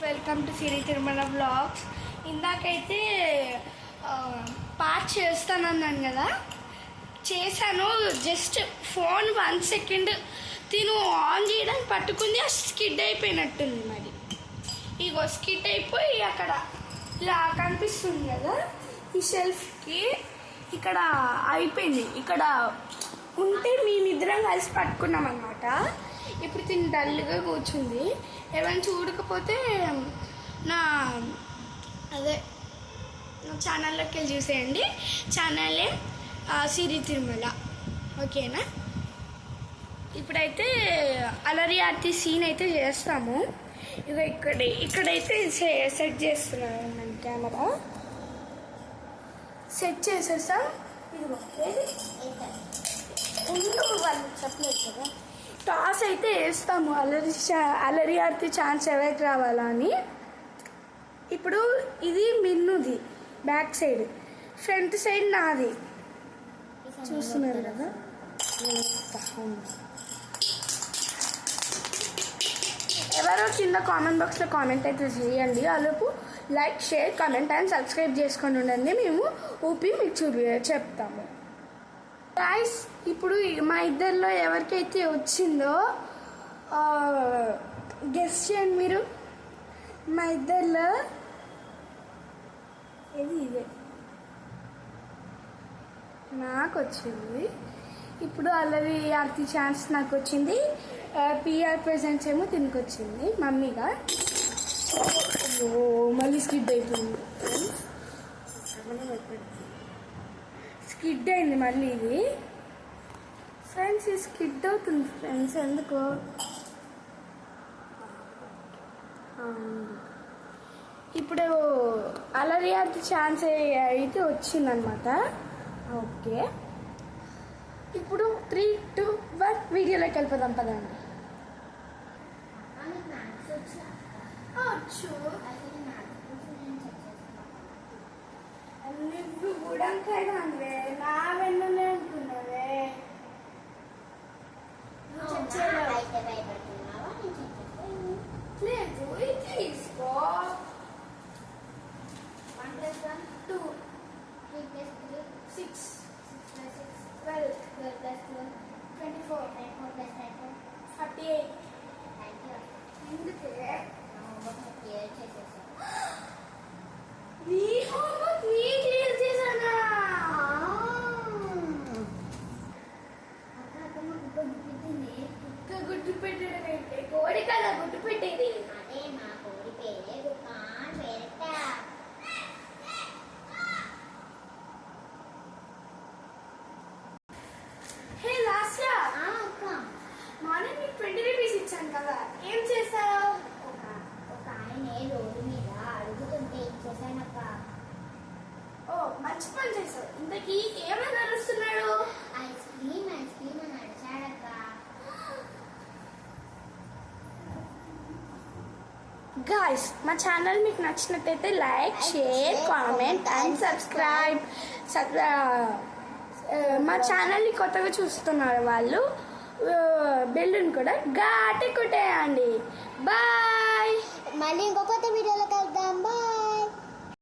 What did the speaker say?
Welcome to Siri Tirumala blogs. ఇందాకైతే part చేస్తానన్నాను కదా, చేశాను. జస్ట్ ఫోన్ 1 సెకండ్ తిను ఆన్ చేయడానికి పట్టుకుంది, ఆ స్కిడ్ అయిపోయినట్టుంది. మరి ఇగో స్కిడ్ అయిపోయి అక్కడ ఇలా కనిపిస్తుంది కదా, ఈ షెల్ఫ్కి ఇక్కడ అయిపోయింది. ఇక్కడ ఉంటే మేమిద్దరం కలిసి పట్టుకున్నాం అనమాట. ఇప్పుడు తిని డల్గా కూర్చుంది. ఎవరైనా చూడకపోతే నా ఛానల్లోకి వెళ్ళి చూసేయండి. ఛానలే సిరి తిరుమల, ఓకేనా? ఇప్పుడైతే అలరి ఆర్తి సీన్ అయితే చేస్తాము. ఇక ఇక్కడైతే సెట్ చేస్తున్నాను. మన కెమెరా సెట్ చేసేసాం. ఇదిగో వాళ్ళు చెప్పలేదు కదా, టాస్ అయితే వేస్తాము అలరి ఆర్తి ఛాన్స్ ఎవరికి రావాలా అని. ఇప్పుడు ఇది మిన్నుది బ్యాక్ సైడ్, ఫ్రంట్ సైడ్ నాది. చూస్తున్నారు కదా. ఎవరో కింద కామెంట్ బాక్స్లో కామెంట్ అయితే చేయండి. అలాపు like, share, comment and subscribe చేసుకొని ఉండండి. మేము ఊపి మీకు చెప్తాము. గాయ్స్, ఇప్పుడు మా ఇద్దరిలో ఎవరికైతే వచ్చిందో గెస్ చేయండి మీరు. మా ఇద్దరిలో ఇదే నాకు వచ్చింది. ఇప్పుడు అల్లరి ఆర్తి ఛాన్స్ నాకు వచ్చింది. పిఆర్ ప్రెజెంట్స్ ఏమో తినికి వచ్చింది మమ్మీగా. మళ్ళీ స్కిడ్ అయిపోయింది. స్కిడ్ అయింది మళ్ళీ ఇది. ఫ్రెండ్స్, ఇది స్కిడ్ అవుతుంది ఫ్రెండ్స్. ఎందుకు? ఇప్పుడు అలరి ఆర్తి ఛాన్స్ అయితే వచ్చిందనమాట. ఓకే, ఇప్పుడు 3, 2, 1 వీడియోలోకి వెళ్ళిపోదాం పదండి. నువ్వు గుడంకాయ నా వెన్నునే అంటున్నావే. లేదు, ఇది తీసుకో. 1 + 1 2, 3 + 3 6, 6 + 6 12, 12 + 2 24, 24 + 4 48. ఎందుకే నీ హోంవర్క్ నీ క్లియర్ చేశానా? గుడ్డు పెట్టడం ఏంటి? కోడి కదా గుడ్డు పెట్టేది. అదే మా కోడి పేరే దుకాన్ పేరట. హే లాస్యా, మార్నింగ్ నీకు 20 రూపీస్ ఇచ్చాను కదా, ఏం చేసావు? ఒక ఆయనే రోడ్డు మీద అడుగుతుంటే ఇచ్చేసానక్క. ఓ, మంచి పని చేసావు. ఇంతకీ ఏమని అరుస్తున్నాడు? ఐస్ క్రీమ్ అని అడిచాడక్క. గాయ్స్, మా ఛానల్ మీకు నచ్చినట్టయితే like, share, comment and subscribe. మా ఛానల్ని కొత్తగా చూస్తున్నారు వాళ్ళు బెల్లుని కూడా ఘాటి కొట్టేయండి. బాయ్. మళ్ళీ ఇంకో కొత్త వీడియోలో